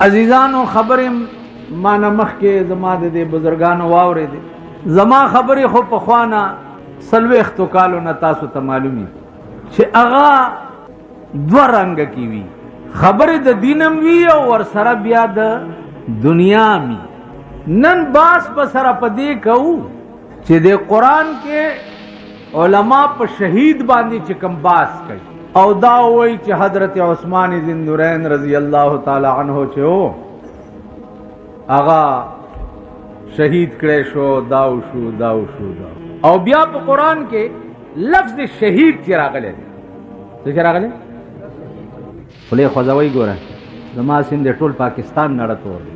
عزیزانو خبرې ما نه مخکې زما د دې بزرګانو واورېدې. زما خبرې خو پخوانه 40 کالو نه تاسو ته معلومي چې هغه دوه رنګه کې وي، خبرې د دینم وي او ورسره بیا د دنیا می. نن باس په سره په دې کوو چې د قرآن کې علما په شهید باندې چې کم باس کوي او دا وایي چې حضرت عثمان ذی رضی الله تعالی عنہ چې هو هغه شهید کړی شو، داو شو او بیا په قرآن کې لفظ شهید چې راغلی دی. څه چې راغلی خولې خوځوئ. ګوره زما سیند ټول پاکستان نړه تور دی.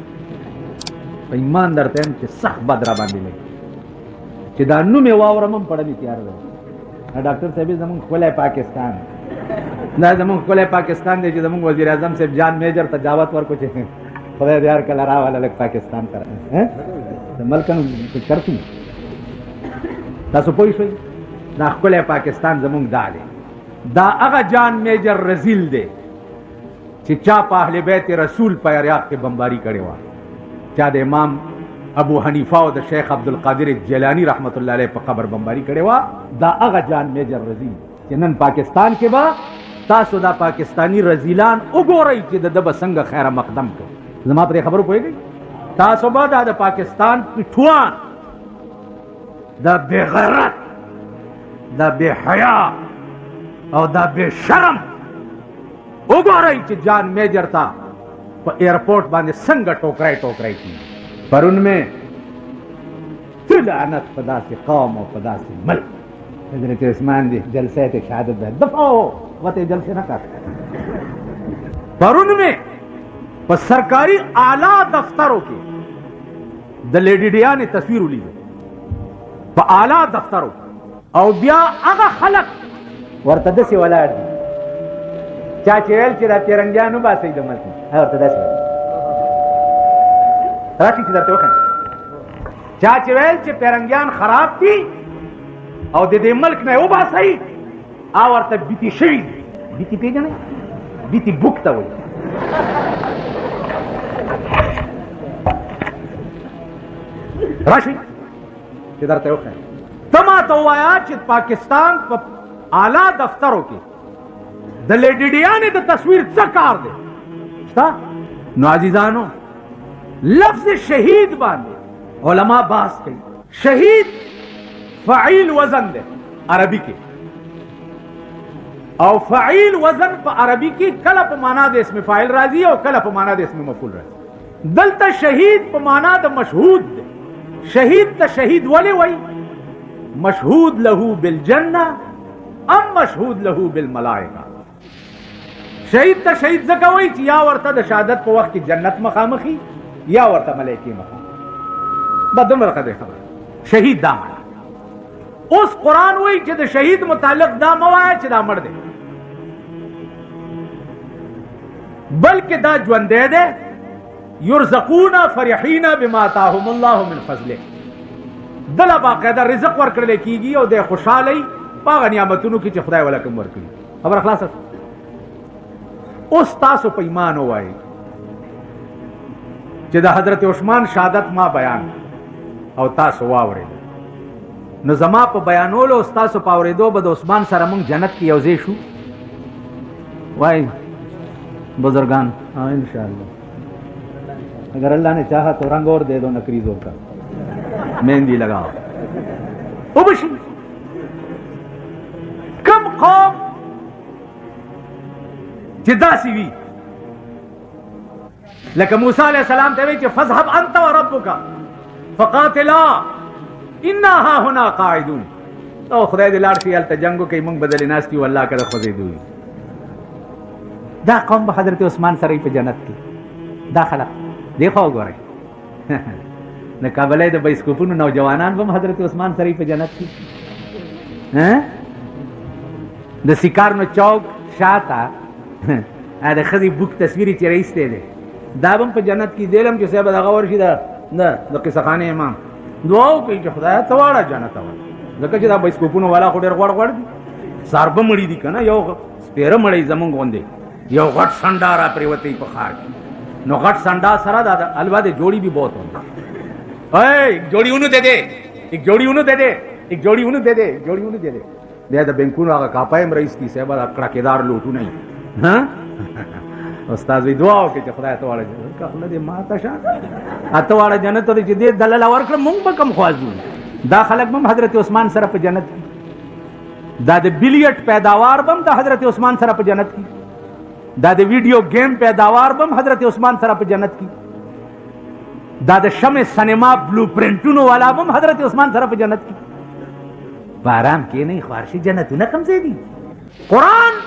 په ایمان درته یم چې سخت بد را باندې لګي چې دا نوم یې واورم هم پړه مې تیار دی. ډاکټر صاحب زمونږ ښکلی پاکستان، دا زمونږ ښکلی پاکستان دی چې زمونږ وزیر اعظم صاحب جان میجر ته دعوت ورکړو چې خدای دې هر کله راواله لږ پاکستان ته د ملکانو کرتو. تاسو پوه شئ دا ښکلی پاکستان زمونږ دا دی. دا هغه جان میجر رزیل دی چې چا په اهل بیت رسول په عراق کې بمباری کړې وه، چا د امام ابو حنیفه او د شیخ عبدالقادر جیلانی رحمت الله علیه په قبر بمباری کړې وه. دا هغه جان میجر رزیل چې نن پاکستان کې به تاسو دا پاکستانی رزیلان وګورئ چې د ده به څنګه خیر مقدم کوي. زما پرې خبرو پوهېږئ؟ تاسو به دا د پاکستان پټوان، دا بې غیرت، دا بې حیا او دا بې شرم وګورئ چې جان میجر ته په ایرپورټ باندې څنګه ټوکرای کېږي. پرون مې ته لعنت په داسې قوم او په داسې ملک. حضرت عثمان دی جلسه ته شهادت ده دفعو وته جلسه نه کړ. پرون مې په سرکاري اعلی دفترو کې د لیډي ډیانې تصویر ولیدو په اعلی دفترو، او بیا هغه خلک ورته داسې ولاړ دي چا چې ویل چې دا تیرنګیان وباسئ د ملک، ورته داسې ویل راشي چې درته وښیم. چا چې ویل چې پیرنګیان خراب دي او د دې ملک نه وباسئ، ورته بیتي شوي دي. بیتي پېژنئ؟ بیتي بوک ته وایي. راشي چې درته وښیم. ته ماته ووایه چې پاکستان په اعلی دفترو کې د لیډي ډیانې د تصویر څه کار دی شته؟ نو عزیزانو لفظ شهید باندې علما باس کوي. شهید فعیل وزن دی عربي کې، او فعیل وزن په عربي کې کله په معنا د اسم فاعل راځي او کله په معنا د اسم مفعول راځي. دلته شهید په معنا د مشهود دی. شهید ته شهید ولې وایي؟ مشهود له بالجنه ام مشهود له بالملائکه. شهید ته شهید ځکه وایي چې یا ورته د شهادت په وخت کې جنت مخامخي یا ورته ملائکې مخامخ. دا دومره قدر خبره شهید دا معنا. اوس قرآن وایي چې د شهید متعلق دا مه وایه چې دا مړ دی، بلکې دا ژوندی دی. یرزقون فرحین بما آتاهم الله من فضله. دله باقاعده رزق ورکړل کېږي او د خوشحالۍ په هغه نعمتونو کې چې خدای ولا کوم ورکړي. خبره خلاصه. اوس تاسو په ایمان ووایئ چې د حضرت عثمان شهادت ما بیان او تاسو واورئ، نو زما په بیانولو او تاسو په اورېدو به د عثمان سره موږ جنت کې یو ځای شو. وای بزرگان انشاءاللہ اگر اللہ نے چاہا تو رنگ اور دے دو نکریزوں کا، مہندی لگاؤ. او بشي کم قوم چې داسې وي لکه موسی علیہ السلام ته وایي چې فاذهب انت وربک فقاتلا انا هاهنا قاعدون. او خدای دې لاړ شي هلته جنګ وکړي، موږ بدلې ناست یو، الله کله خوځېدو. دا قوم به حضرت عثمان سره په جنت کې. دا خلک دی خو وګورئ د کابلۍ د بایسکوپونو نوجوانان به هم حضرت عثمان سره په جنت کې. د سیکارنو چوک شاته د ښځې بوک تصویر چې رایستی دی دا به هم په جنت کې. دی لم چې صاحب دغه ورشي د قصه خانې امام دعا وکړي چې خدایه ته واړه جنت ته وړه، ځکه چې دا بایسکوپونو والا خو ډېر غوړ دي. ساربه مړي دي که نه، یو سپېره مړی زمونږ غوندې یو غټ سنډا را پرېوتی په ښار کې नो घट संडा सरा दादा अलवा दे जोड़ी भी बहुत होता एक जोड़ी उन्हें दे दे एक जोड़ी उन्हें दे दे एक जोड़ी उन्हें दे दे एक जोड़ी उन्हें दे दे दे बेंकुन आगा कापायम रईस की सेवा अकड़ा केदार लूटू नहीं हाँ उस्ताद भी दुआ हो के खुदा तो वाले का खुदा दे माता शाह अतो वाले जन्नत तो दे दलाल और कर मुंग बकम ख्वाजू दा खलक बम हजरत उस्मान सरफ जन्नत की दा दे बिलियट पैदावार बम दा हजरत उस्मान सरफ जन्नत की दा दे वीडियो गेम पैदावार बम हजरत उस्मान सरफ जन्नत की दा दे शमे सिनेमा ब्लूप्रिंटुनो वाला बम हजरत उस्मान सरफ जन्नत की बाराम के नहीं ख्वारशी जन्नत न कम से दी कुरान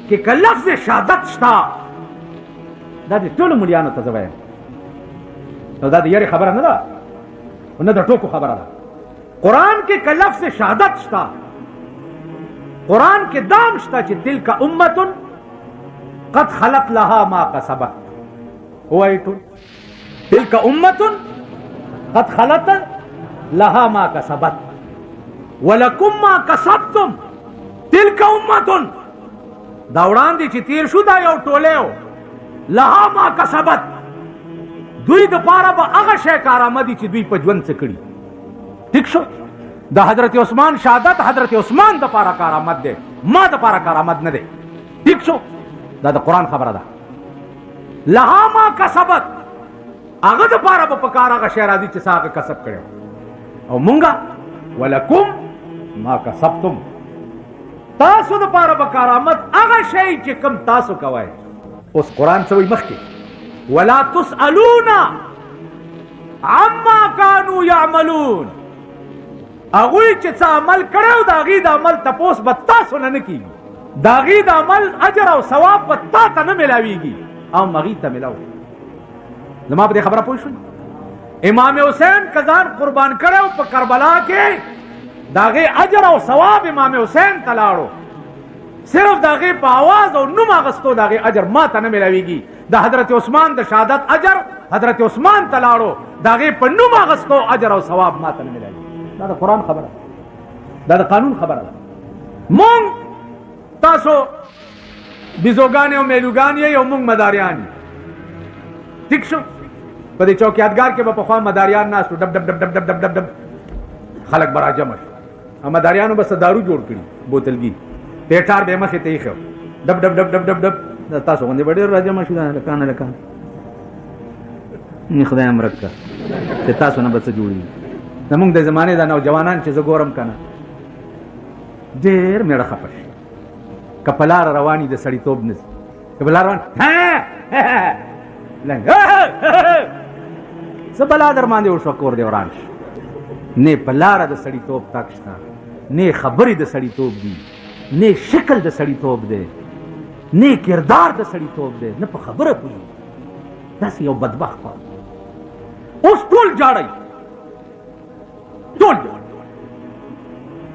के लफ्ज़ शहादत शता दा दे टोल मुलियानो तजवाय तो दा यार खबर न दा उन द टोको खबर दा कुरान के लफ्ज़ शहादत शता कुरान के दाम शता च दिल का उम्मतुन कद खलत लहा मा कसबत हुआ इतो दिल का उम्मतुन कद खलत लहा मा कसबत वलकुम मा कसबतुम दिल का उम्मतुन दावड़ान दी तीर शुदा यो टोले हो लहा मा कसबत दुई द पारा बा अगा शे कारामदी ची दुई पजवन से कड़ी ठीक शो द हजरत उस्मान शहादत हजरत उस्मान द पारा कारामद दे मा द पारा कारामद न दे ठीक शो दा कुरान खबर दा लहा मा कसबत अगा द पारा बा पकारा का शहरादी ची सा का कसब करे और मुंगा वलकुम मा कसबतुम तासु द पारा बा कारामद अगा शे ची कम तासु कवाए उस कुरान से वही मखके वला तुसअलूना अम्मा कानू यामलून अगुई चा अमल करे दागी दा अमल तपोस बत्ता सुनने की दागी दा अमल अजर और सवाब बत्ता तन मिलावीगी आओ मगी त मिलाओ जमा पे खबर पूछ इमाम हुसैन कजान कुर्बान करे प करबला के दागे अजर और सवाब इमाम हुसैन तलाड़ो सिर्फ दागे पे आवाज और नुमा गस्तो दागे अजर मा तन मिलावीगी दा हजरत उस्मान द शहादत अजर हजरत उस्मान तलाड़ो दागे पे नुमा गस्तो अजर और सवाब मा तन मिलावीगी दा कुरान खबर दा कानून खबर मोंग तासो बिजोगाने और मेलुगाने या मुंग मदारियानी ठीक शो पदे चौक यादगार के बपखवा मदारियान नास डब डब डब डब डब डब डब डब खलक बरा जमश हम मदारियानो बस दारू जोड़ करी बोतल की पेटार बेमस ते ही डब डब डब डब डब डब तासो वंदे बड़े राजा मशुदा लकान लकान नि खुदा अमरक का ते तासो न बस जोड़ी नमुंग दे जमाने दा नौजवानान चे जगोरम कना देर मेरा खपश कपलार रवानी द सड़ी तोब नस कपलार रवान सबला दरमान दे शकोर देवरांश ने पलार द सड़ी तोब ताकशता ने खबरी द सड़ी तोब दी ने शक्ल द सड़ी तोब दे ने किरदार द सड़ी तोब दे न प खबर पुई दस यो बदबख्त पा उस टोल जाड़ई टोल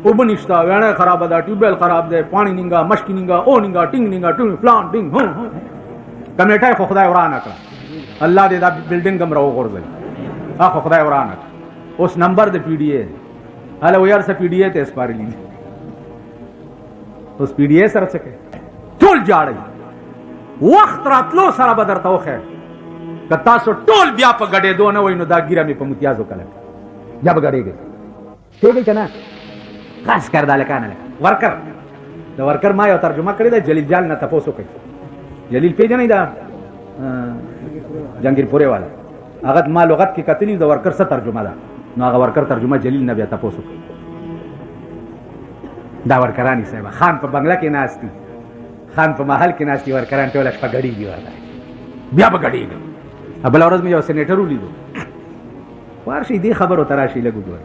उबनिश्ता वेणे खराब दा ट्यूबवेल खराब दे पानी निंगा मशकी निंगा ओ निंगा टिंग निंगा टू फ्लान टिंग हो कमेटा को खुदा उराना का अल्लाह दे दा बिल्डिंग गम रहो गोर आ को खुदा उराना उस नंबर दे पीडीए हले वो यार से पीडीए ते इस पार ली उस पीडीए सर सके टोल जाड़ई वक्त रातलो सारा बदर तो खैर कत्ता सो टोल बिया प गडे दो न वइनो दा गिरा में पमुतियाजो कल जब गडे गए ठीक है ना खास कर डाले कान वर्कर द वर्कर मा यो तर्जुमा करे दा जलील जाल न तपोसो कई जलील पे जनी दा जंगीरपुरे वाला अगत मा लुगत की कतली द वर्कर से तर्जुमा दा नो अगर वर्कर तर्जुमा जलील न बया तपोसो दा वर्करानी साहब खान पे बंगला के नास्ती खान पे महल के नास्ती वर्करान टोला पगड़ी दी वाला बिया पगड़ी गई अब लौरज में जो सेनेटर उली दो वारशी दी खबर होता राशि लगू दो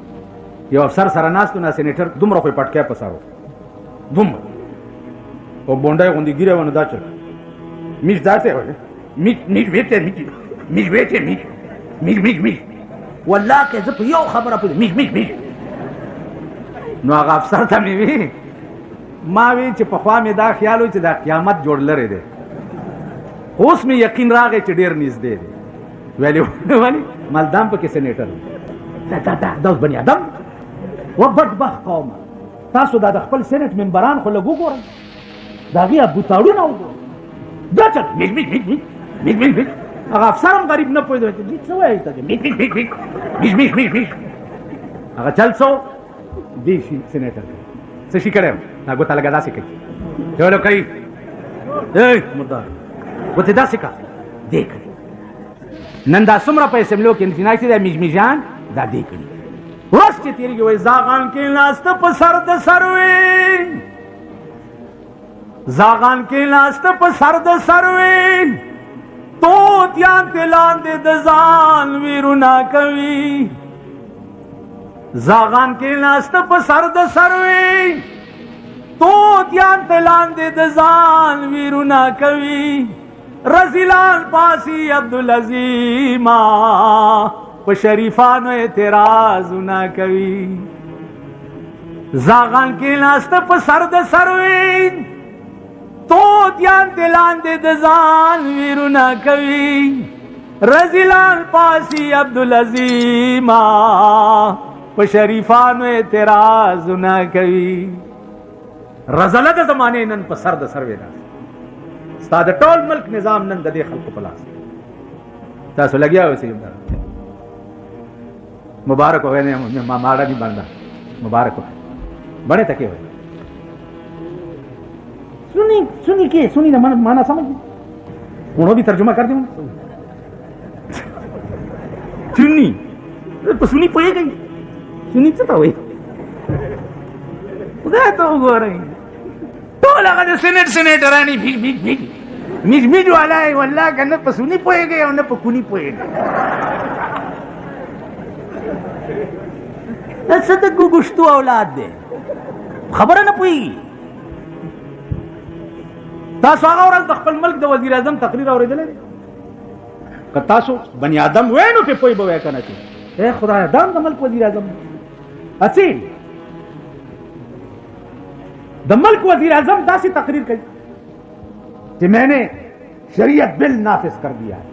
यो अफसर सरनास तो ना सेनेटर दुम रखो पटके पसारो दुम ओ बोंडा गोंदी गिरे वन दाच मिस दाते हो मिस वेटे मिस वल्लाह के जब यो खबर अपने मिस नो आगा अफसर था मी भी मावी च पखवा में दा ख्याल हो च दा क़यामत जोड़ लरे दे उस में यकीन रागे च डेर निस दे वाली मालदाम पे सेनेटर दस बनी आदम वो बदबख्त कौम तासो दा खपल सेनेट मेंबरान खो लगू गोर दागी अबू ताड़ू ना हो दा चल मिस هغه افسر هم غریب نه پوهېدو چې دې څه وایي ته میش هغه چل څو دی شي سینیټر څه شي کړی دا ګوته لګه داسې کوي چلو کوي مردار ګوتې داسې کا دې کړي نن دا څومره په اسمبلو کې انتناک چې دا میجان دا دې کړي ورځ چې تېرېږي وایي زاغان کې ناسته په سر د سروې زاغان کې ناسته په سر د سروې توتیان ته لاندې د ځان ویرونه کوي زاغان کې ناسته په سر د سروې توتیان ته لاندې د ځان ویرونه کوي رزیلان پاسی عبدالعظیما په شریفانو اعتراضونه کوي زاغان کې ناسته په سر د سروې توتیان ته لاندې د ځان ویرونه کوي رزیلان پاسی عبدالعظیما په شریفانو اعتراضونه کوي رزله د زمانه نن په سر د سروې ده ستا د ټول ملک نظام نن د دې خلکو په لاس تاسو لګیا اوسئ مبارک हो गए माड़ा नहीं बनता मुबारक हो बड़े तके हुए सुनी के सुनी ना माना समझ उन्होंने भी तर्जुमा कर दूं सुनी तो सुनी पोए गई सुनी चता हुई उधर तो हो रही तो लगा जो सेनेटर है नहीं भीग वाला है वल्लाह कहने पसुनी पोए गए उन्हें पकुनी पोए गए صدق گشتو اولاد دے خبره نه پوي تاسو هغه ورځ د خپل ملک د وزیر اعظم تقریر اوریدلې که تاسو بنی آدم وینو په پوي به کنه چې اے خدای دام د ملک وزیر اعظم اصیل د ملک وزیر اعظم داسې تقریر کوي کہ میں نے شریعت بل نافذ کر دیا ہے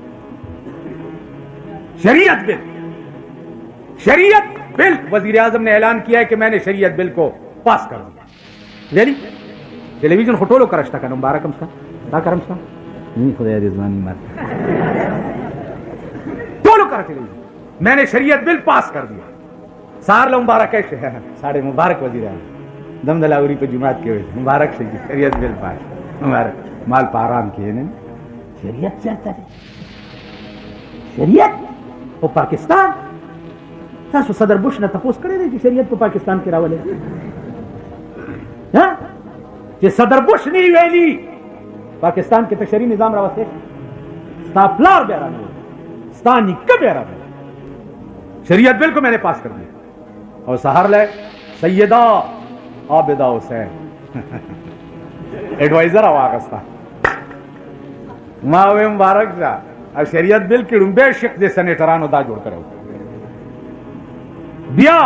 شریعت بل वजीर आजम ने ऐलान किया है कि मैंने शरीयत बिल को पास कर दिया लेली टेलीविजन फोटोलो करश्ता का मुबारक हमसा क्या करमसा नहीं खुदा रिजवानी मार टोलो कर टेलीविजन मैंने शरीयत बिल पास कर दिया सार लो मुबारक है साढ़े मुबारक वजीर आजम दमदलावरी पे जुमात के हुए मुबारक से शरीयत बिल पास मुबारक माल पाराम किए ने शरीयत चलता है शरीयत वो पाकिस्तान تاسو صدر بوش نه تاسو کړی دی چې شریعت په پاکستان کې راولې ها چې صدر بوش نه ویلي پاکستان کې تشریعي نظام راوستي ستا پلار به راغلی ستا نیکه به راغلی شریعت بل کو میں نے پاس کر دیا اور سحر لے سیدہ عابدہ حسین ایڈوائزر واغستا ما وې مبارک شه شریعت بل کې رومبه شیخ دې سنیټرانو دا جوړ کړو بیا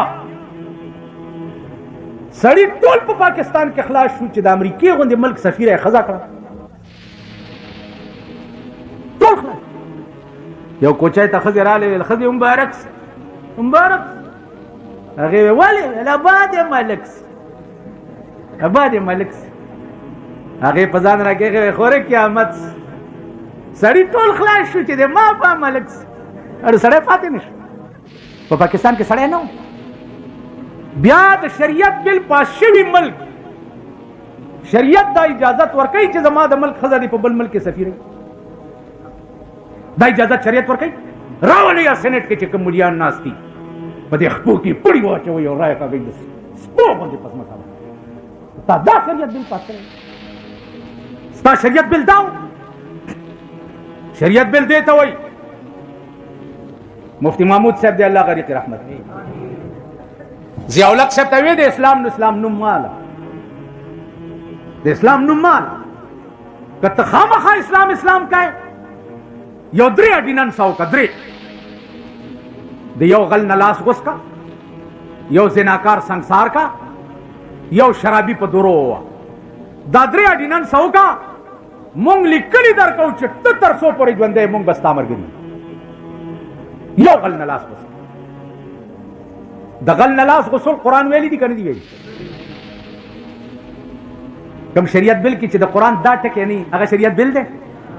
سړی ټول په پاکستان کې خلاص شو چې د امریکای غوندې ملک سفیر یې خزا کړه ټول خلاص یو کوچای ته خزر رااله خزر مبارک هغه ویل الاباد ملک هغه په ځان راکې خوره قیامت سړی ټول خلاص شو چې د ما په ملک اړ سړی پاتې نشو په پاکستان کې سړی نه بیا د شریعت بل پاس شوی ملک شریعت دا اجازت ورکړي چې زما د ملک خزر دی په بل ملک کې سفیر دا اجازت شریعت ورکړي راولې یا سېنات کې چې کوم مليان ناشتي په دې خپل کې پړی واچوي او راي کاږي سپو باندې پس متا دا شریعت بل پاس کړي ستا شریعت بل داو شریعت بل دیتا وای مفتی محمود صاحب دی الله غریق رحمت ضیاء الحق صاحب ته وی د اسلام نوم مالا د اسلام نوم مالا کته خامخا اسلام کای یو درې اډینن ساو کا درې د یو غل نلاس غوس کا یو زناکار ਸੰسار کا یو شرابي په درو دا درې اډینن ساو کا مونږ لیکلي درکو چې 300 پورې ژوندې مونږ بستا مرګري یو غل نلاس غسل د غل نلاس غسل قرآن ویلی دي کنه دی ویلی کوم شریعت بل کې چې د قرآن دا ټکی نه هغه شریعت بل دی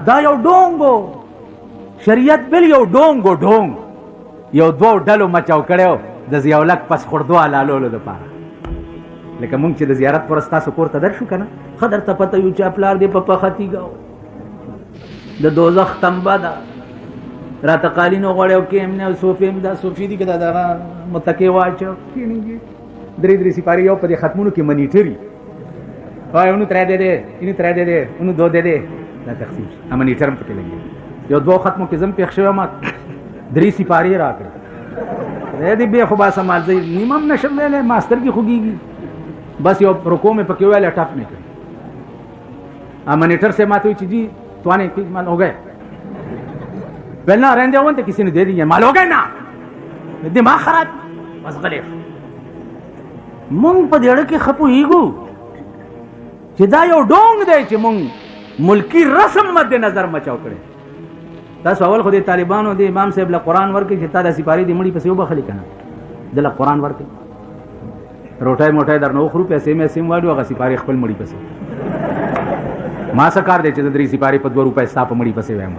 دا یو ډونګو شریعت بل یو ډونګ ډونګ یو دوه ډلو مچاو کړو د ضیاءالحق پس خردو حلالولو دپاره. لکه مونږ چې د زیارت پر ستاسو کور ته درشو کنه خدر ته پته یو چې پلار دې په پخه تیګاو د دوزخ تنبه ده راته قالینو غوړی او کیم نه او صوفې م دا صوفي دي که دا دغه متکې واچو کښېنېږي درې سپارې یو په دې ختمونو کې منیټري وایي اونو 3 دے دے اینو 3 دے دے اونو 2 دے دے دا تقسیم شي منیټر م پکې لګي یو دوه ختمو کې زم پېښ شوی ما 3 سپارې راکړې دې بیا خو باسه مال زه نیم هم نشم ویلی ماستر کې خوږېږي بس یو رکو میں پکے ہوئے ٹپ میں منیٹر سے ماتے ہوئی چیزی تو آنے مال ہو گئے پہلنا رہنے ہوں تو کسی نے دے دی مال ہو گئے نا دماغ خراب بس غلیف مونگ پا دیڑے کے خپو ایگو چی دا یو ڈونگ دے چی مونگ ملکی رسم مد نظر مچاو کرے تا سوال خود طالبانو دے امام صاحب لقرآن ورکے چی تا دا سپاری دی مڑی پسی وبخلی کنا دل قرآن ورکے روټای موټای در نو خرو پیسې مې سیم واډو هغه سپاری خپل مړی پسې ما سکار دی چې د 3 سپاری په 2 روپۍ ستا په مړی پسې وایم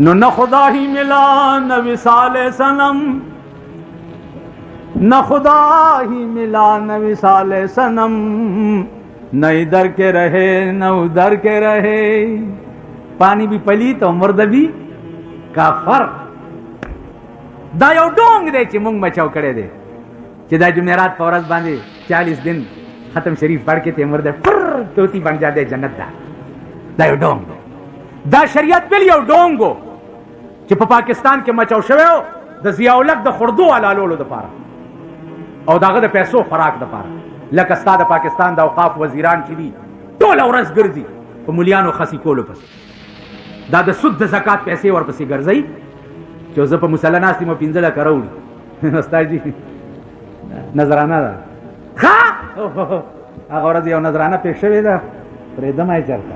نو نه خدا ہی ملا نہ وصال صنم نہ خدا ہی ملا نہ وصال صنم نہ ادھر کے رہے نہ ادھر کے رہے پانی بھی پلیت او مرد بھی کافر دا یو ډونګ دی چې مونږ مچاو کړی دی چې دا جمعرات په ورځ باندې 40 دن ختم شریف پڑھ کے تے مرد پر توتی بن جا دے جنت دا یو ډونګ دا شریعت بل یو ډونګو چې په پاکستان کې مچاو شوی د ضیاءالحق د خردو حلالولو دپاره او داغه د پیسو خوراک دپاره لکه ستا د پاکستان د اوقاف وزیران چې دي ټوله ورځ ګرځي په ملیانو خسي کولو پسې دا د سود د زکات پیسې ورپسې ګرځئ چې زه په مسله ناست یم 15 لکه راوړي استاد جي نظرانه ده ښه هغه ورځ یو نظرانه پېښ شوې ده پرېږدم یې چېرته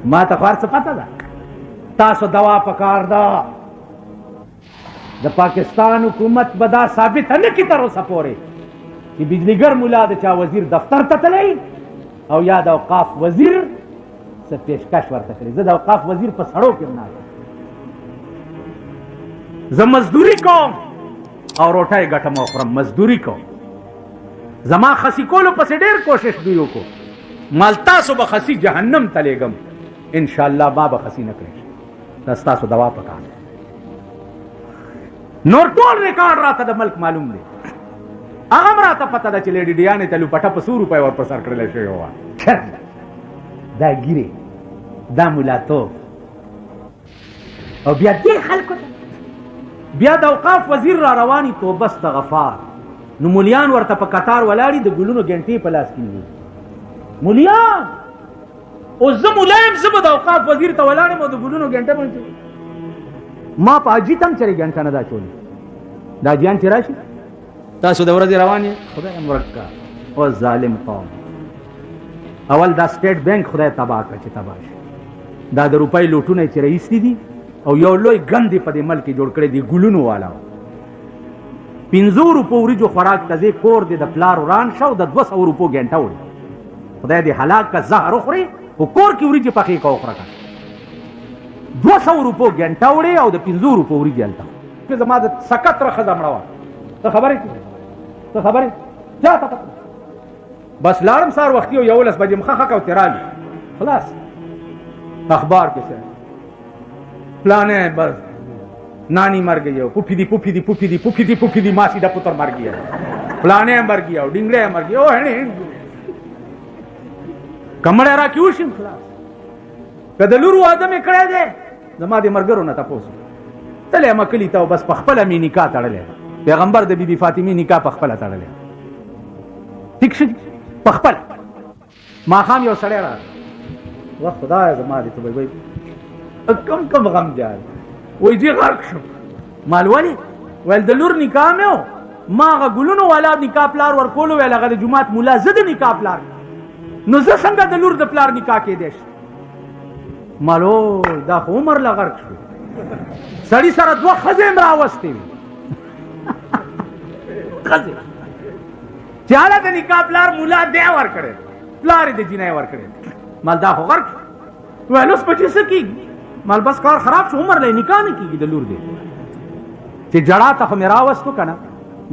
ما ته خو هر څه پته ده تاسو دوا پکار ده د پاکستان حکومت به دا ثابته نه کړي تر اوسه پورې چې بجلیګر ملا د چا وزیر دفتر ته تللی او یا د اوقاف وزیر څه پیشکش ورته کړي زه د اوقاف وزیر په سړو کې نه زه مزدوري کوم او روټۍ ګټم او خورم مزدوري کوم زما خسی کولو پسې ډېر کوشش دوی وکړو مال تاسو به خسی جهنم ته لېږم انشاءالله ما به خسی نه کړی دا ستاسو دوا پکار نور ټول ریکارډ راته د ملک معلوم دی هغه هم راته پته ده چې لیډي ډیانې ته لوپټه په 100 روپۍ ورپه سر کړلی شوې وه دا ګیرې دا ملاتوب او بیا دې خلکو ته بیا د اوقاف وزیر را رواني توبه استغفار نو مولیان ورته په قطار ولاړي د ګلونو ګنټې په لاس کې نیولي مولیان اوس زه مولایم زه به د اوقاف وزیر ته ولاړم او د ګلونو ګنټه باندې ما په حاجي ته هم چېرې ګنټه نه دا چولې دا جیان چې راشي تاسو د ورځې روان یې خدای مرکه او ظالم قوم اول دا سټیټ بینک خدای تباه کړه چې تباه شي دا د روپۍ لوټونه چې رایستي دي او یو لوی ګند په دې ملک کې جوړ کړی دی ګلونو والا 500 روپو وریجو خوراک ته ځې کور دی د پلار وران شه او د 200 روپو ګنټه وړي خدای دې هلاک که زهر وخورې خو کور کې وریجې پخې که وخوره که 200 روپو ګنټه وړې او د 500 روپو وریجې هلته زما د سکت ره ښځه مړه وه ته خبرې جا ته بس لاړم سهار وختي او 11 بجې مخه خکه او تېرالي خلاص اخبار کې څه پلانے بس نانی مر گئی ہو پھوپھی دی ماسی دا پتر مر گیا پلانے مر گیا ہو ڈنگڑے مر گیا او ہے کمڑے را کیوں شم خلاص کدلورو آدم کړه دے زما دې مرګرو نه تاسو تله مکلی ته بس پخپل می نکاح تړلې پیغمبر د بیبي فاطمه نکاح پخپل تړلې ٹھیک شي پخپل ما خام یو سړی را وا خدای زما دې ته وای کم غم جال وای جی غرق شو مالوالی ول د لور نکاح مې ما غ ګلونو والا نکاح پلار ور کولو ویل غ د جمعات مولا زده نکاح پلار نو زه څنګه د لور د پلار نکاح کې دیش مالو دا عمر لا غرق شو سړی سره دوه خزم راوستي خزم چاله د نکاح پلار مولا دی ور کړي پلار دې جنای ور کړي مال دا غرق ویلوس پچې څه کېږي مال بس کار خراب شو عمر له نکاح نه کېږي د لور دی چې جړا ته خو مې راوستو که نه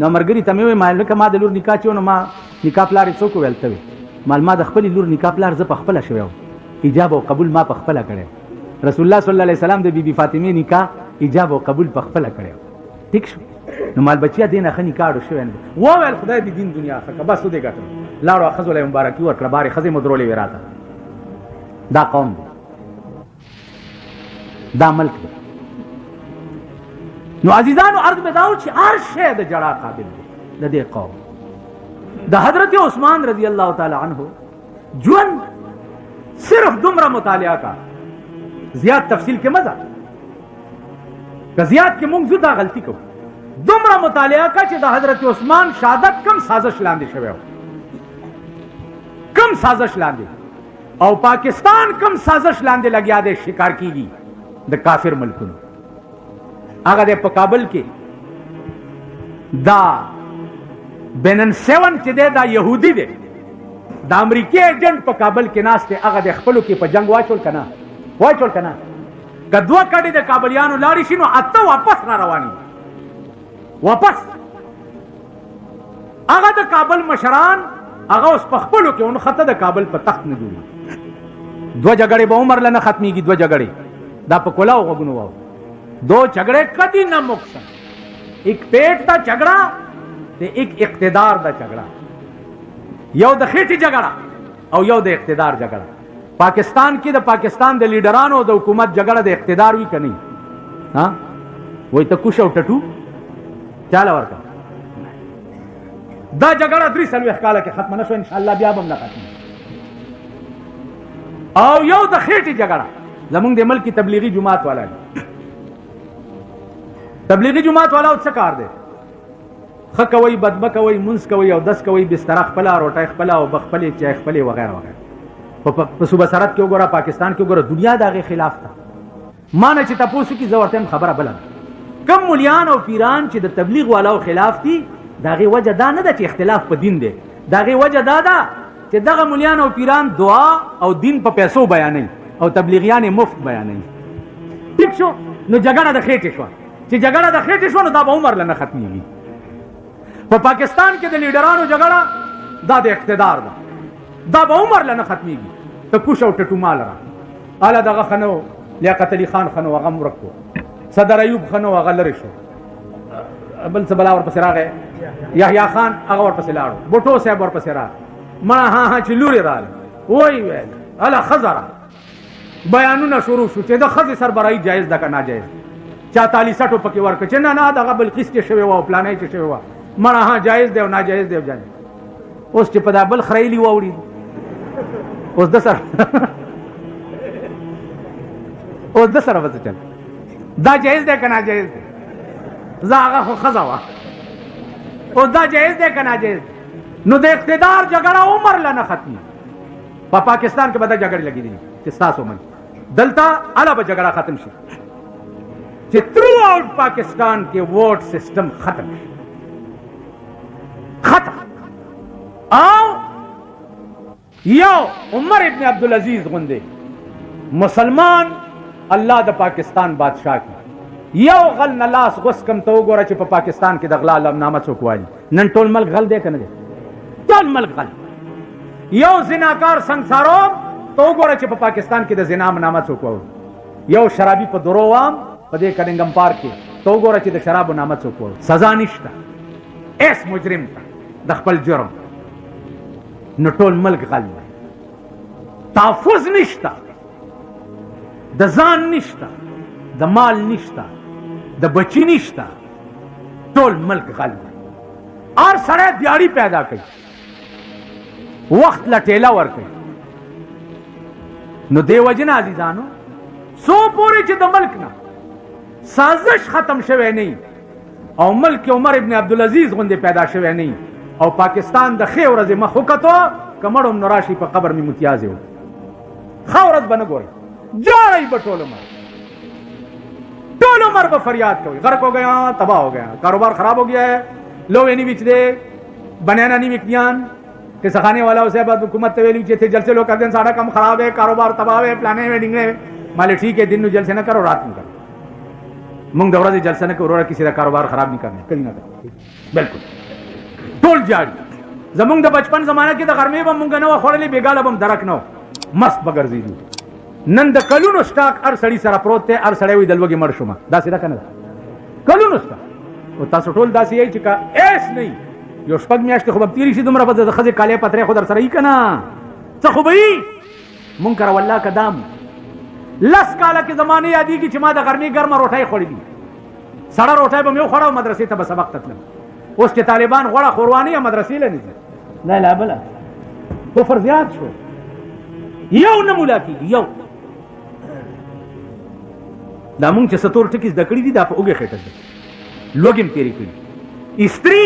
نو ملګري ته مې وویل مال لکه ما د لور نکاح چې نو ما نکاح پلار یې څوک وویل ته وې مال ما د خپلې لور نکاح پلار زه په خپله شوی وم ایجاب او قبول ما په خپله کړی رسول الله صلی الله علیه وسلم د بیبي فاطمې نکاح ایجاب او قبول په خپله کړی ټیک شو نو مال بچیا دې نه ښه نکاح اړو شوی نه وویل خدای دې دین دنیا ښه کړه بس ودې ګټم لاړو ښځو له یې مبارکي ورکړه بارې ښځې مو درولې وې راته دا قوم دی دا ملک دی نو عزیزانو عرض میں داؤ چې هر شی د جړا قابل دی د دې قوم د حضرت عثمان رضی اللہ تعالی عنہ ژوند صرف دومره مطالعه کا زیات تفصیل کې مزه که زیات کې مونږ دا غلطی کوو دومره مطالعه کا چې د حضرت عثمان شهادت کم سازش لاندې شوی کم سازش لاندې او پاکستان کم سازش لاندې لګیا دی شکار کیږي د کافر ملکونو هغه د په کابل کې دا بینن 7 چې دی دا یهودي دی د امریکای ایجنټ په کابل کې ناست دی هغه د خپلو کې په جنگ واچول که نه که دوه کډې د کابلیانو لاړې شي نو اته واپس را رواني واپس هغه د کابل مشران هغه اوس په خپلو کې ونښته د کابل په تخت نه جوړي دوه جګړې به عمر له نه ختمېږي دوه جګړې دا په کلاو غوږونو واو دو جھگڑے کدی نہ مکسن ایک پیٹ دا جھگڑا تے ایک اقتدار دا جھگڑا یو د خېټې جګړه او یو د اقتدار جګړه پاکستان کې د پاکستان د لیډرانو د حکومت جګړه د اقتدار وی کني ها وای ته کوښ او ټټو چاله ورکا دا جګړه 3 کاله کې ختم نشو ان شاء الله بیا هم نه ختم او یو د خېټې جګړه زمونږ د ملک تبلیغي جماعت والا تبلیغی جماعت والا څه کار دی ښه کوئ بدبه کوئ منځ کوئ او دس کوئ بستره خپله روټۍ خپله او بخپلې چای خپلې وغیره وغیره په صوبه سرحد کې وګوره پاکستان کې وګوره دنیا د هغې خلاف ده ما نه چې تپوس وکړي زه ورته یم خبره بله کم ملیان او پیران چې د تبلیغ والاو خلاف دي د هغې وجه دا نه ده چې اختلاف په دین دی د هغې وجه دا ده چې دغه ملیان او پیران دعا او دین په پیسو بیانوي او تبلیغیان یې مفت بیانوي ټیک شو نو جګړه د خېټې شوه چې جګړه د خېټې شوه نو دا به عمر له نه ختمېږي په پاکستان کې د لیډرانو جګړه دا د اقتدار ده دا به عمر له نه ختمېږي ته کوش او ټټو مال را اله دغه ښه نه و لیاقت علي خان ښه نه و هغه هم ورک و صدر ایوب ښه نه و هغه لرې شو بل څه بلا ورپسې راغی یحیی خان هغه ورپسې لاړو بوټو صاحب ورپسې راغی مړه ها چې لورې راغله وایي ویل اله ښځه را بیانونه شروع شو چې د ښځې سربراهي جایز ده که ناجایز چا تالی سټو پکې ورکړه چې نه نه دغه بلقیس کې شوې وه او پلانی چې شوې وه مړه ها جایز دی او ناجایز دی جایز اوس چې په دا بل خریلي واوړي اوس د سره اوس د سره به څه چل دا جایز دی که ناجایز دی زه هغه خو ښځه وه اوس دا جایز دی که ناجایز دی نو د اقتدار جګړه عمر له نه ختمي په پاکستان کې به دا جګړې لګېدلي چې ستاسو من دلته هله به جګړه ختم شي چې تھرو آؤٹ پاکستان کے ووٹ سسٹم ختم آؤ یو عمر ابن عبدالعزیز غندے مسلمان اللہ دا پاکستان بادشاہ کی یو غل نلاس غس کم تو گورا چې په پاکستان کې د غلا لمنامه څوک والی نن ټول ملک غل دی کنه دی ټول ملک غل یو زناکار سنگسارو تو گورا چې په پاکستان کې د زنا نامه څوک والی یو شرابي په درو وام په دې کننګم پارک کې تو ګوره چې د شرابو نامه څوک وایي سزا نشته ایس مجرم ته د خپل جرم نو ټول ملک غل دی تحفظ نشته د ځان نشته د مال نشته د بچی نشته ټول ملک غل دی هر سړی دیاړي پیدا کوي وخت له ټیله ورکوي نو دې وجې نه عزیزانو څو پورې چې د ملک نه سازش ختم شوی نه او ملک عمر ابن عبدالعزیز غوندې پیدا شوی نه او پاکستان د ښې ورځې مخ وکتو که مړ نو راشي په قبر مې متیازې و ښه ورځ به نه ګورئ جاړئ به ټول عمر به فریاد کوئ غرق ہو گیا تباہ ہو گیا کاروبار خراب ہو گیا ہے لوگ نہیں بیچ دے بنانا نہیں بک دیان कि सखाने वाला उसे बाद हुकूमत वेली थे जलसे लोग करते सारा काम खराब है, कारोबार तबाह है, प्लाने में डिंगे माले ठीक है, दिन में जलसे न करो, रात में करो। मुंग दौरा से जलसा न करो, किसी का कारोबार खराब नहीं करना, कहीं ना करो, बिल्कुल टोल जाड़ी। जमुंग द बचपन जमाना की द गर्मी बम मुंग न खोड़ली बेगाल बम दरक न मस्त बगर जीदू नन द कलूनो स्टॉक अर सड़ी सरा प्रोत थे, अर सड़े हुई दलवगी मरशुमा दासी दा कना कलूनो स्टॉक वो तासो टोल दासी यही चिका एस नहीं यो शपग मियाश्ते खूब तीरी सी दुमरा बद खजे काले पत्रे खुदर सर ही कना सखुबई मुंकर वल्ला कदम लस काला के जमाने यादी की चिमा द गर्मी गर्म रोटाई खोड़ी दी सड़ा रोटाई बम यो खोड़ा मदरसे तब सबक ततलम उसके तालिबान खोड़ा खुरवानी या मदरसे ले नहीं ला ला बला तो फर्जियात छो यो नमूला की यो दामुंग चे सतोर टिकिस दकड़ी दी दा उगे खेटर लोगिम तेरी कड़ी स्त्री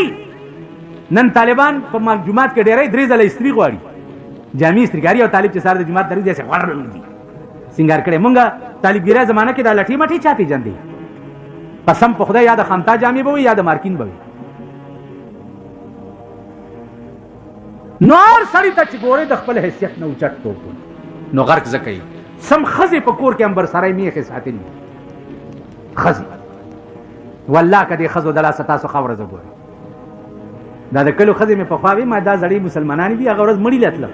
नन तालिबान पर जुमात के डेरे द्री जला स्त्री गवाड़ी जामी स्त्री गारी और तालिब चे सारे जुमात दरी जैसे वाड़ दी सिंगार करे मुंगा तालिब गिरा जमाना के दा लठी मठी चापी जंदी कसम पखदा याद खमता जामी बवी याद मार्किन बवी नौर सड़ी तच गोरे दखपल हैसियत न उचट तो नो गर्क जकई सम खजे पकोर के अंबर सराय मी के साथे नी खजी वल्लाह कदे खजो दला सता सो खबर ज गोरे دا کلو خزه مې په خواوي ما دا زړی مسلمانانی دي هغه ورځ مړی لتل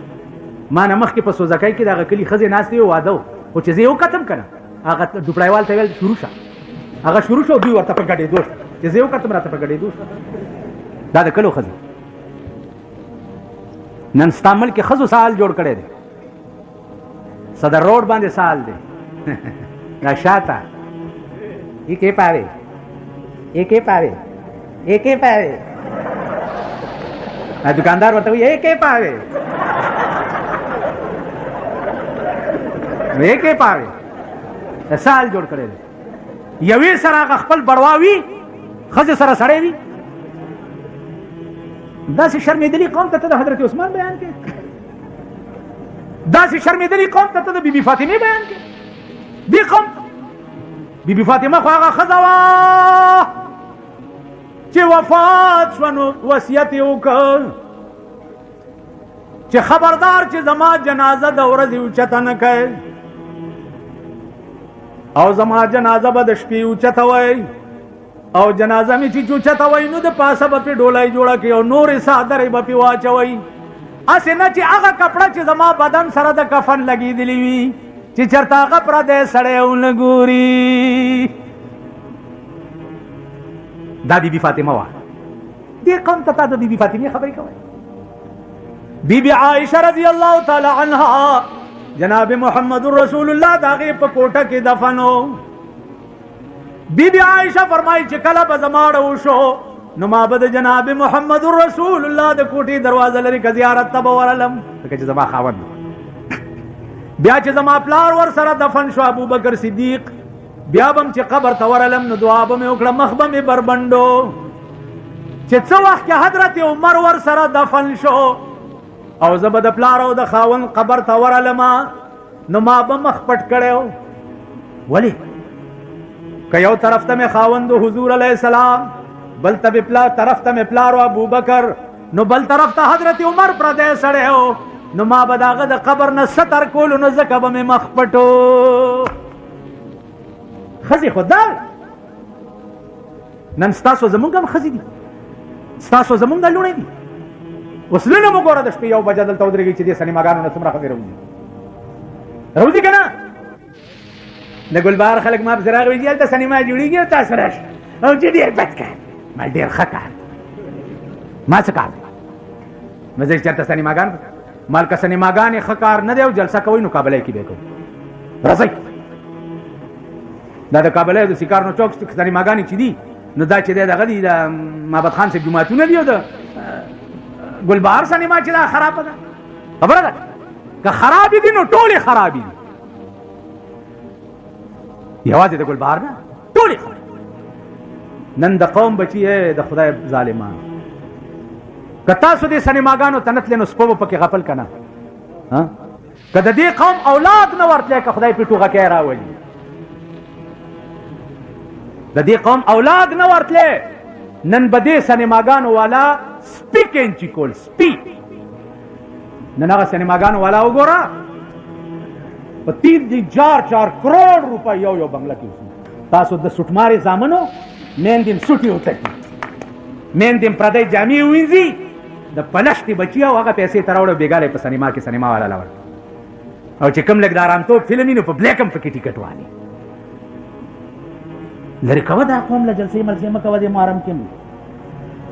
ما نه مخ کې په سوزکای کې دا کلی خزه ناس دی واده او چې زه یو کتم کنه هغه ډوپړایوال ته ویل شروع شه هغه شروع شو دوی ورته په ګډې دوست چې زه یو کتم راته په ګډې دوست دا د کلو خزه نن ستامل کې خزو سال جوړ کړي دي صدر روډ باندې سال دی دا شاته یې کې پاره یې کې پاره یې کې پاره दुकानदार बताओ ये के पावे ये के पावे साल जोड़ करे यवी सरा खपल बड़वावी खज सरा सड़े भी दस शर्मिंदगी कौन करता था हजरत उस्मान बयान के दस शर्मिंदगी कौन करता था बीबी फातिमा बयान के भी कौन बीबी फातिमा ख्वागा खजावा چې وفات شونو وصیت وکړ چې خبردار چې زما جنازه د ورځې اوچته نه کوي او زما جنازه به د شپې اوچته وای او جنازه مې چې اوچته وای نو د پاسه به پې ډولای جوړه کړي او نورې څادرې به پې واچوئ هسې نه چې هغه کپړه چې زما بدن سره د کفن لګېدلي وي چې چېرته هغه پردی سړی ونه ګوري دا بیبی فاطمه وا دې قوم ته تا د بیبی فاطمه خبرې کوي بیبی عائشه رضی الله تعالی عنها جناب محمد رسول الله داغه په کوټه کې دفنو بیبی عائشه فرمایي چې کله به زماړه وشو نو ما به جناب محمد رسول الله د کوټې دروازه لري ک زیارت ته ورلم چې زما خاوند بیا چې زما پلار ور سره دفن شو ابو بکر صدیق بیا بم چې قبر ته ورلم نو دعا به مې وکړه مخ به مې بربندو چې څه وخت کې حضرت عمر ور سره دفن شو او زه به د پلار او د خاوند قبر ته ورلم نو ما به مخ پټ کړی ولې که یو طرف ته مې خاوند حضور علیه السلام بل طرف ته مې پلار او ابو بکر نو بل طرف ته حضرت عمر پردی سړی نو ما به د هغه د قبر نه ستر کولو نو ځکه به مې مخ پټو خزي خدا نن ستاسو زمونږ هم خزي دي ستاسو زمونږ د لونې دي اوس لونه مو ګوره د شپې یو بجه دلته ودرېږي چې دې سینماګانو نه څومره خزي راوځي که نه د ګلبهار خلک ما پسې راغلي دي هلته سینما جوړېږي او تاسو راشه او چې ډېر بد کار ما ډېر ښه کار ما څه کار مې زه چېرته سینماګان مال که سینماګانې ښه کار نه دی او جلسه کوئ نو کابلی کې به کوو راځئ دا د کابل د سیکارنو چوک سینماګانې چې دي نو دا چې دی دغه دي د محمد خان صاحب جوماتونه دي او د ګلبهار سینما چې دا خرابه ده خبره ده که خرابې دي نو ټولې خرابې دي یوازې د ګلبهار نه ټولې خرابې نن د قوم بچي د خدای ظالمان که تاسو دې سینماګانو ته نه تلې نو سپو به پکې غفل که نه که د دې قوم اولاد نه ورتلی که خدای پې ټوغکی راولي د دې قوم اولاد نه ورتله نن بده سینماګانو والا سپی کینچی کول سپی نن هغه سینماګانو والا وګوره په 3 کروڑ روپۍ یو بنگله کې تاسو د سټمارې زامنو میندیم سټي وتکي میندیم پردی جامې وینځي د پلشتي بچي او هغه پیسې تراوړو بیګاله په سینما کې سینما والا لاور او چې کوم لګ د آرامتوب فلم نو په بلیک هم پکې ټیکټ واني لری کوه دا قوم له جلسې مرسې مکوه د محرم کې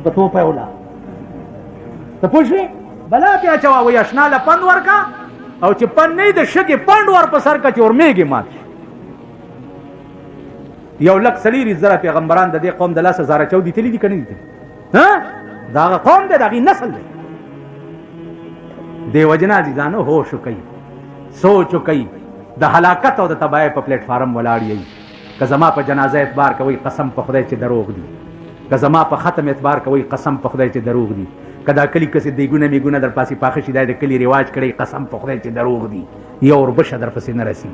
په تو په ولا ته پوښې بلا کې اچوا وې آشنا له پند ورکا او چې پن نه د شګې پند ور په سر کا چې ورمېږي مات یو لک سلیری زره پیغمبران د دې قوم د لاس زاره چودي تللی دي کني دي ها دا قوم د دغه نسل دی دی وجنا عزیزانو هوش کوي سوچ کوي د هلاکت او د تباہی په پلیټ فارم ولاړی که زما په جنازه اعتبار کوي قسم په خدای چې دروغ دي که زما په ختم اعتبار کوي قسم په خدای چې دروغ دي کدا کلی کسي دیګونه میګونه در پاسي پاخه شي د کلی رواج کړي قسم په خدای چې دروغ دي یو ور بشه در پسې نه راسي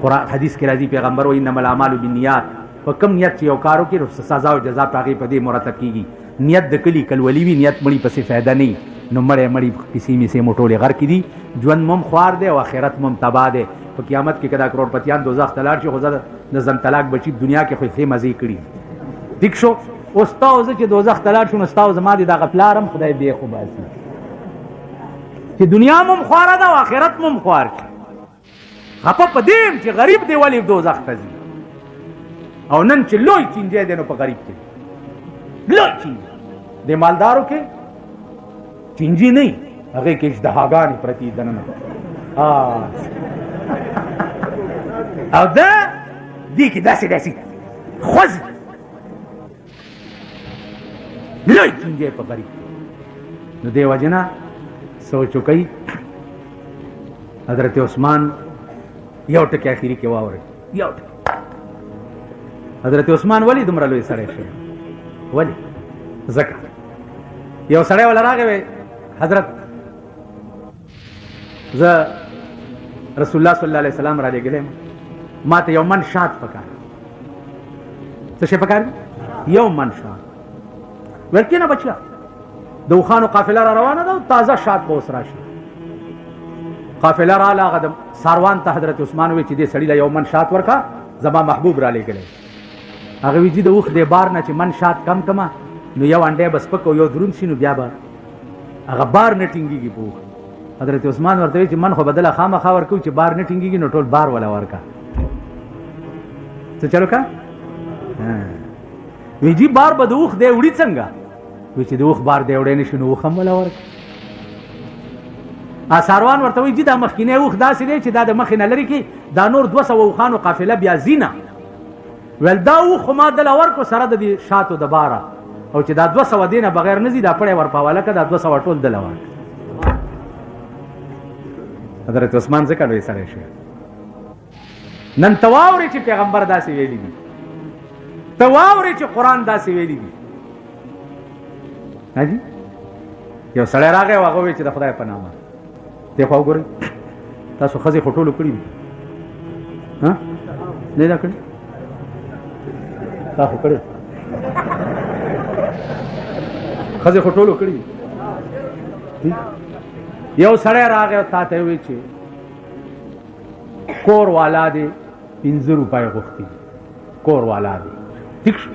قرآن حدیث کې راځي پیغمبر وایي انما الاعمال بالنیات په کم نیت چې یو کارو کې سزا او جزا پاغي په دې مرتب کیږي نیت د کلی کلولی وی نیت مړي پسې فائدہ نه نو مړی کسی می سه موټولې غر کې دي ژوند مم خوار دی او آخرت مم تباہ دی په قیامت کې کدا کروڑپتیان دوزخ تلار شي خو زه د زن طلاق بچی دنیا کې خو یې مزي کړی ټیک شو استاد چې دوزخ تلار شو نو استاد زما دي د غفلارم خدای به خو باسي چې دنیا مم خوار ده او آخرت مم خوار شي خپه پدیم چې غریب دی ولی دوزخ ته ځي او نن چې لوی چینجه دی نو په غریب کې لوی چینجه د مالدارو کې چینجی نه هغه کې اشتهاګان پرتی دننه او دا دی کې داسې خوځ لوی چینجه په غریب نو دی وجنا سوچو کوي حضرت عثمان یو ټکی اخیری کې واوري یو ټکی حضرت عثمان ولی دومره لوی سړی شو ولی زکه یو سړی ولا راغی حضرت ز رسول الله صلی الله علیه وسلم را لګلم ما ته یو من شات پکار څه شي پکار یو من شات ورکینه بچا د وخانو قافله را روانه ده تازه شات به اوس راشي قافله را لاغه ساروان ته حضرت عثمان وی چې دې سړی له یو من شات ورکا زما محبوب را لګلې هغه وی چې د وخ دې بار نه چې من شات کم کما نو یو انډه بس پکو یو درون شي نو بیا به هغه بار نه ټینګيږي په حضرت عثمان ورته چې من خو بدله خامخا ورکو چې بار نه ټینګيږي نو ټول بار ولا ورکا څه چلو کا وی جی بار به د وخ دې وړي څنګه وی چې د وخ بار دې وړي نشي نو خم ولا ورکا ساروان ورته وی چې دا مخکینه وخ داسې دی چې دا د مخینه لري کې دا نور 200 وخانو قافله بیا زینا ول دا وخ ما دل ورکو سره د شاتو د بارا او چې دا 200 دینه بغیر نزي دا پړې ورپاواله کړه دا 200 ټول دل ور حضرت عثمان څخه لوي سره شي نن تواوري چې پیغمبر داسې ویلي دي تواوري چې قران داسې ویلي دي هاجي یو سړی راغی هغه وی چې د خدای په نامه ته خو وګورئ تاسو خزي خټولو کړی دي ها نه دا کړی تاسو کړی خزي خټولو کړی یو سړی راغی او تا ته وی چې کور والا دی 50 روپۍ غوښتي کور والا دی ٹھیک شو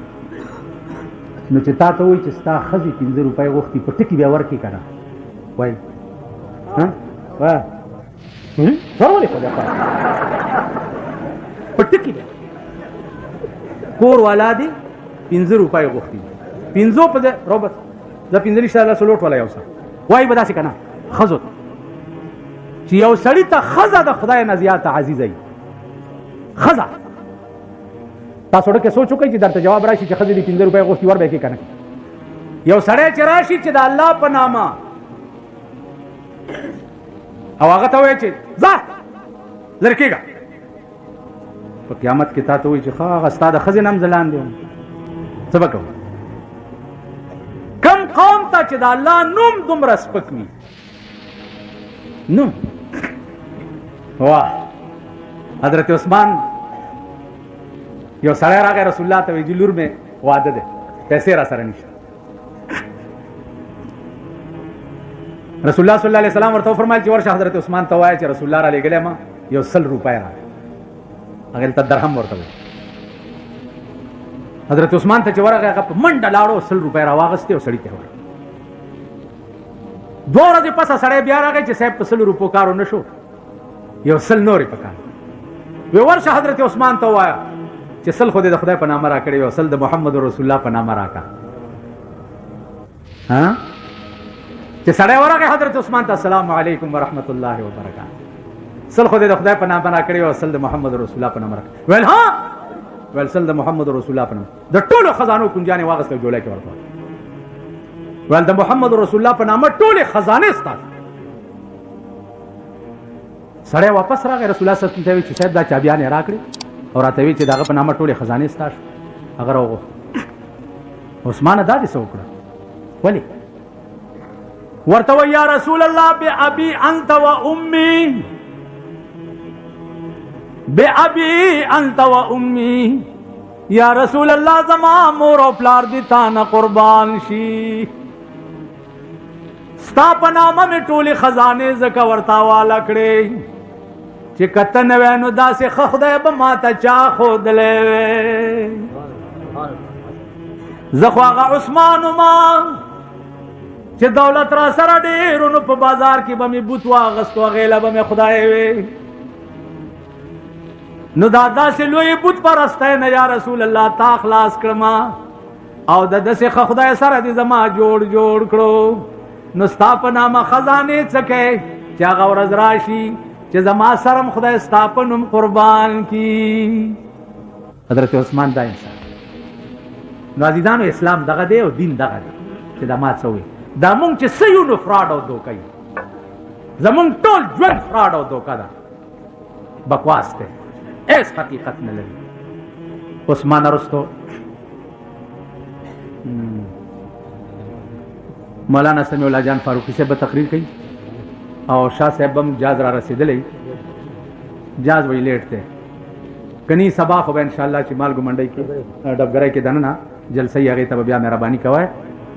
نو چې تا ته وی چې ستا خزي 50 روپۍ غوښتي په ټکی بیا ورکی کنه وای ها وا څورولې په دغه په ټکی کور والا دی 50 روپۍ غوښتي 50 په دې روبت دا 50 ان شاء الله سلوټ ولا یو څه وای به داسې کنه خزو چې یو سړی ته خزه د خدای نه زیاته عزیزه خزه تاسو ډکه سوچو کوي چې درته جواب راشي چې خزه دې 50 روپۍ غوښتي ور به کې کنه یو سړی چې راشي چې د الله په نامه او هغه ته وایي چې ځه لړکېږه په قیامت کې تا ته وایي چې هغه ستا د خزې نام ځلان دی څه به کوو کم قوم ته چې د الله نوم دومره سپک وي نوم واه حضرت عثمان یو سړی راغی رسول الله ته وایي چې لور مې واده ده پیسې را سره نشته رسول الله صلی الله علیه وسلم ورته فرمایي چې ورشه حضرت عثمان ته وایي چې رسول الله را لګلې ما یو 100 روپۍ را هغه ته درهم ورته حضرت عثمان ته چې ورغه هغه منډه لاړو 100 روپۍ را واغستې او سړی ته ور دوه ورځې پس سړی بیا راغی چې صاحب په 100 روپو کارو نشو یو 100 نورې پکار وی ورشه حضرت عثمان ته وایا چې 100 خو د خدای په نامه را کړی او 100 د محمد رسول الله په نامه راکا ها چې سړی ورغه حضرت عثمان ته السلام علیکم ورحمت الله وبرکاته 100 خو د خدای په نامه را کړی او 100 د محمد رسول الله په نامه راکا ویل ها ویل 100 د محمد رسول الله په نامه د ټولو خزانو کنجانې واغسته جوړه کې ورته ویل د محمد رسول الله په نامه ټولې خزانه ستاسو سړی واپس راغی رسول الله صلی الله علیه وسلم چې صاحب دا چابیانې راکړي او راته وی چې داغه په نامه ټولې خزانه ستاسو اگر وګ عثمان دا دې څه وکړه ولی ورته یا رسول الله بأبي أنت وأمي بأبي أنت وأمي یا رسول الله زما مور او پلار دي تا نه قربان شي ستا په نامه مې ټولې خزانې زکه ورتا والا کړې چې کته نه وای نو داسې خدای به ماته چا ښودلی زه خو هغه عثمان ما چې دولت را سره ډېرو نو په بازار کې به مې بوت واغستو هغې له به مې خدای وی نو دا داسې لوی بوت پرستی نه یا رسول الله تا خلاص کړم او د داسې خدای سره دې زما جوړ کړو نو ستا په نامه خزانې څه کوې چې هغه ورځ راشي چې زما سرم خدای ستا په نوم قربان کی حضرت عثمان دا انسان نو عزیزانو اسلام دغه دی او دین دغه دی چې دا ما څه وي دا مونږ چې څه یو نو فراډ او دوکه یو زمونږ ټول ژوند فراډ او دوکه ده بکواس دی ایس حقیقت نه لري عثمان ارستو مولانا سمیع الله جان فاروقی سے به تقریر کړي او شاه صاحب هم جاز را رسیدلی جاز وی لیټ ته کني سبا خو ان شاء الله چې مال ګمنډي کې ډبګرای کې دنه جلسه یې هغه ته بیا مهرباني کوي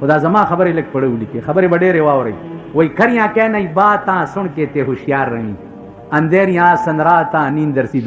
خدا زما خبرې لګ پړو لیکي خبرې بډېره واوري وای کریاں کہنا باتاں سن کے تے ہوشیار رہی اندھیریاں سن راتا نیندر سی